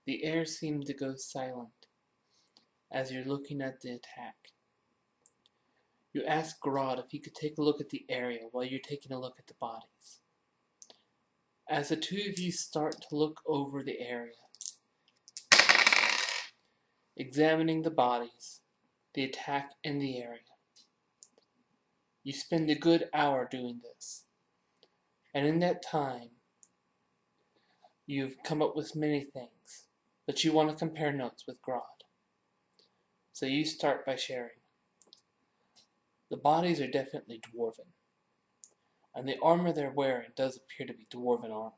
The air seemed to go silent as you're looking at the attack. You ask Grodd if he could take a look at the area while you're taking a look at the bodies. As the two of you start to look over the area, examining the bodies, the attack, and the area, you spend a good hour doing this. And in that time, you've come up with many things, but you want to compare notes with Grodd. So you start by sharing. The bodies are definitely dwarven, and the armor they're wearing does appear to be dwarven armor.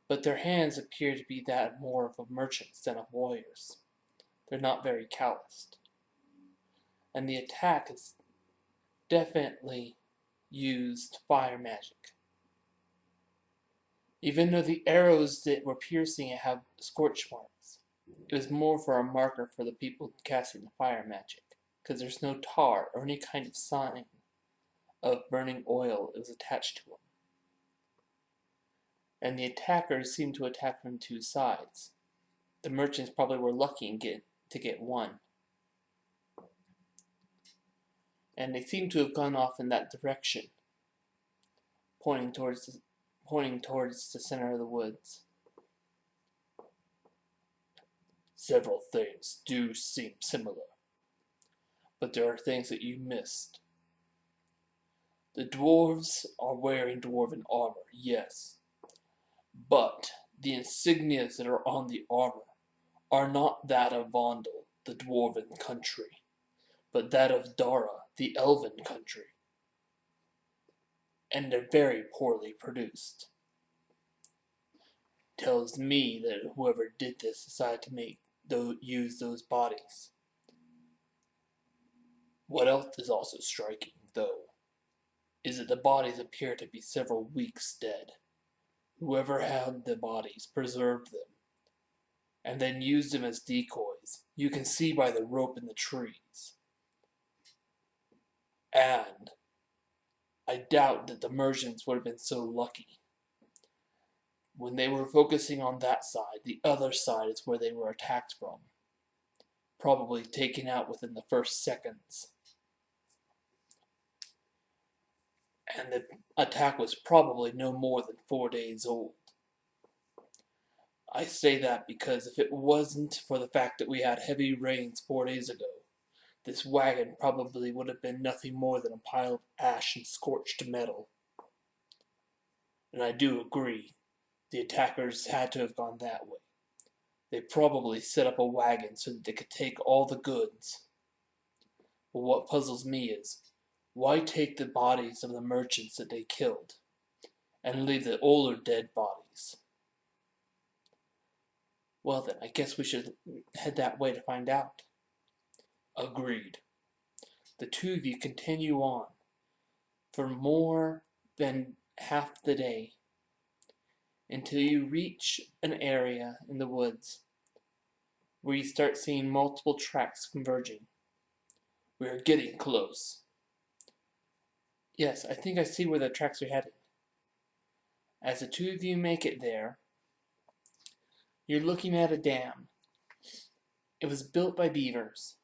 But their hands appear to be that more of merchants than of warriors. They're not very calloused. And the attack is definitely used fire magic. Even though the arrows that were piercing it have scorch marks, it was more for a marker for the people casting the fire magic, because there's no tar or any kind of sign of burning oil that was attached to them. And the attackers seemed to attack from two sides. The merchants probably were lucky to get one. And they seem to have gone off in that direction, pointing towards the center of the woods. Several things do seem similar, but there are things that you missed. The dwarves are wearing dwarven armor, yes, but the insignias that are on the armor are not that of Vondel, the dwarven country, but that of Dara, the elven country. And they're very poorly produced. Tells me that whoever did this decided to use those bodies. What else is also striking, though, is that the bodies appear to be several weeks dead. Whoever had the bodies preserved them, and then used them as decoys. You can see by the rope in the trees. And I doubt that the merchants would have been so lucky. When they were focusing on that side, the other side is where they were attacked from. Probably taken out within the first seconds. And the attack was probably no more than 4 days old. I say that because if it wasn't for the fact that we had heavy rains 4 days ago, this wagon probably would have been nothing more than a pile of ash and scorched metal. And I do agree, the attackers had to have gone that way. They probably set up a wagon so that they could take all the goods. But what puzzles me is, why take the bodies of the merchants that they killed, and leave the older dead bodies? Well then, I guess we should head that way to find out. Agreed. The two of you continue on for more than half the day until you reach an area in the woods where you start seeing multiple tracks converging. We are getting close. Yes, I think I see where the tracks are heading. As the two of you make it there, you're looking at a dam. It was built by beavers,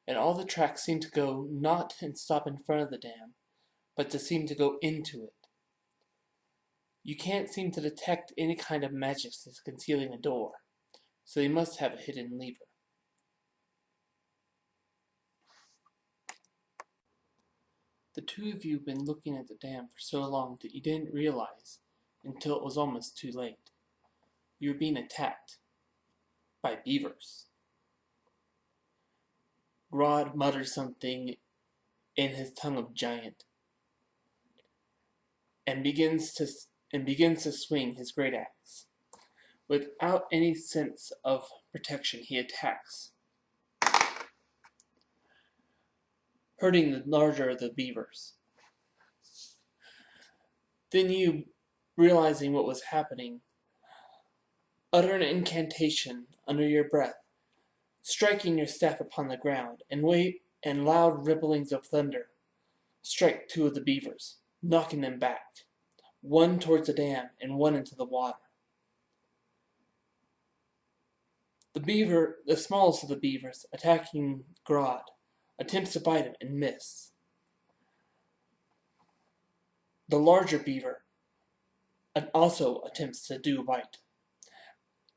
and all the tracks seem to go not and stop in front of the dam, but to seem to go into it. You can't seem to detect any kind of magic that's concealing a door, so you must have a hidden lever. The two of you have been looking at the dam for so long that you didn't realize, until it was almost too late, you were being attacked by beavers. Grodd mutters something in his tongue of giant, and begins to swing his great axe. Without any sense of protection, he attacks, hurting the larger of the beavers. Then you, realizing what was happening, utter an incantation under your breath, striking your staff upon the ground, and loud ripplings of thunder strike two of the beavers, knocking them back, one towards the dam and one into the water. The smallest of the beavers, attacking Grodd, attempts to bite him and miss. The larger beaver also attempts to do a bite.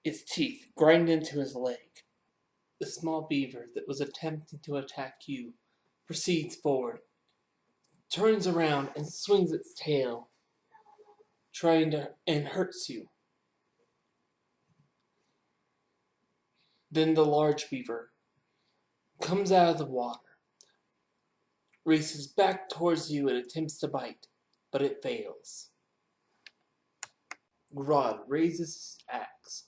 Its teeth grind into his leg. The small beaver that was attempting to attack you proceeds forward, turns around and swings its tail, and hurts you. Then the large beaver comes out of the water, races back towards you and attempts to bite, but it fails. Grodd raises his axe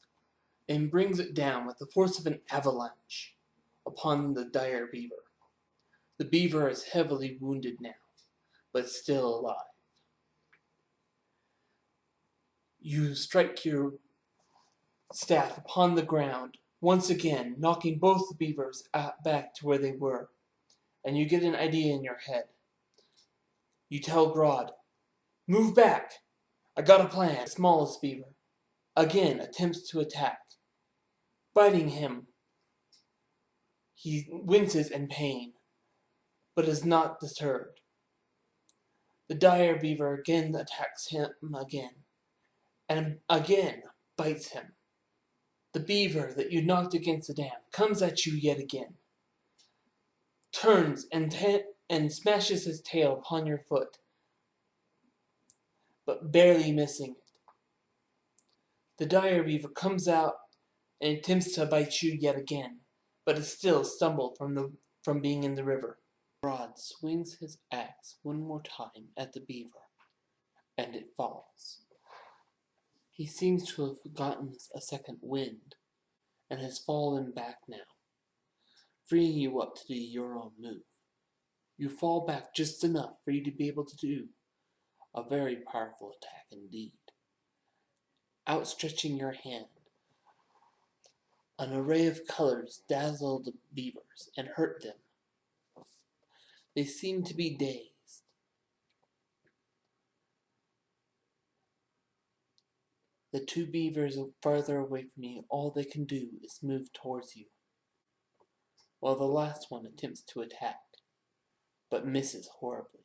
and brings it down with the force of an avalanche upon the dire beaver. The beaver is heavily wounded now, but still alive. You strike your staff upon the ground, once again knocking both the beavers back to where they were, and you get an idea in your head. You tell Grodd, "Move back! I got a plan." The smallest beaver again attempts to attack. Biting him, he winces in pain, but is not deterred. The dire beaver again attacks him again, and again bites him. The beaver that you knocked against the dam comes at you yet again, turns and smashes his tail upon your foot, but barely missing it. The dire beaver comes out and attempts to bite you yet again, but is still stumbled from being in the river. Grodd swings his axe one more time at the beaver, and it falls. He seems to have gotten a second wind, and has fallen back now, freeing you up to do your own move. You fall back just enough for you to be able to do a very powerful attack indeed. Outstretching your hand, an array of colors dazzle the beavers and hurt them. They seem to be dazed. The two beavers farther away from you, all they can do is move towards you, while the last one attempts to attack, but misses horribly.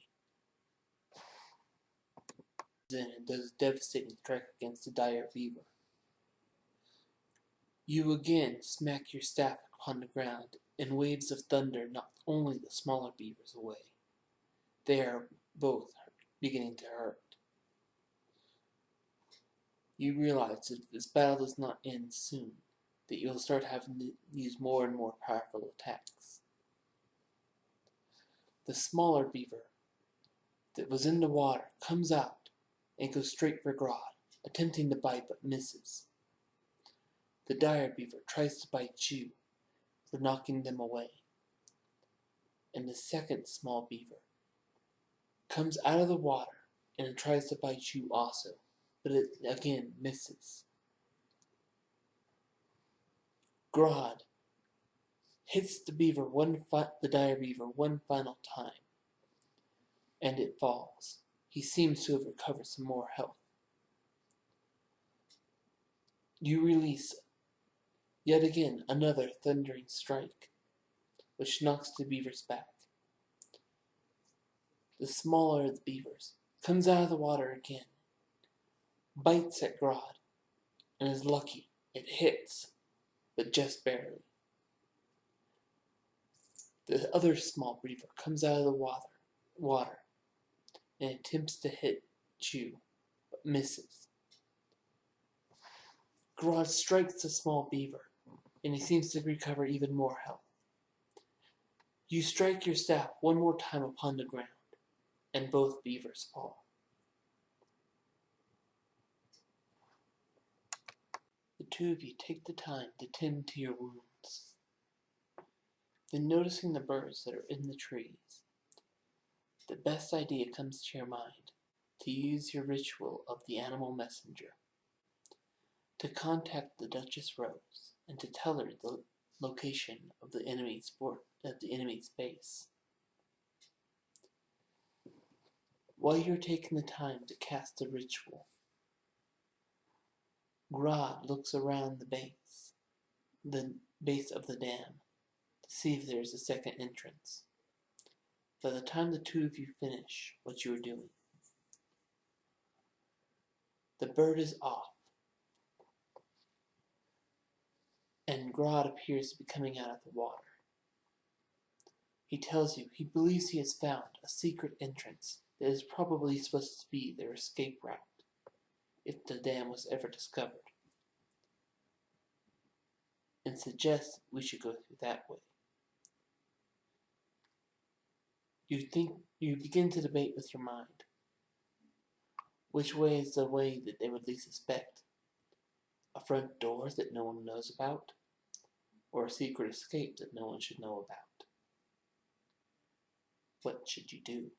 And does a devastating strike against the dire beaver. You again smack your staff upon the ground, and waves of thunder knock only the smaller beavers away. They are both beginning to hurt. You realize that if this battle does not end soon, that you'll start having to use more and more powerful attacks. The smaller beaver that was in the water comes out and goes straight for Grodd, attempting to bite but misses. The dire beaver tries to bite you for knocking them away, and the second small beaver comes out of the water and tries to bite you also, but it again misses. Grodd hits the dire beaver one final time, and it falls. He seems to have recovered some more health. You release yet again another thundering strike, which knocks the beavers back. The smaller of the beavers comes out of the water again, bites at Grodd, and is lucky. It hits, but just barely. The other small beaver comes out of the water and attempts to hit you, but misses. Grodd strikes the small beaver, and he seems to recover even more health. You strike your staff one more time upon the ground, and both beavers fall. The two of you take the time to tend to your wounds. Then, noticing the birds that are in the trees, the best idea comes to your mind to use your ritual of the animal messenger to contact the Duchess Rose and to tell her the location of the enemy's base. While you're taking the time to cast the ritual, Grodd looks around the base the base of the dam to see if there is a second entrance. By the time the two of you finish what you are doing, the bird is off, and Grodd appears to be coming out of the water. He tells you he believes he has found a secret entrance that is probably supposed to be their escape route, if the dam was ever discovered, and suggests we should go through that way. You begin to debate with your mind. Which way is the way that they would least suspect? A front door that no one knows about? Or a secret escape that no one should know about? What should you do?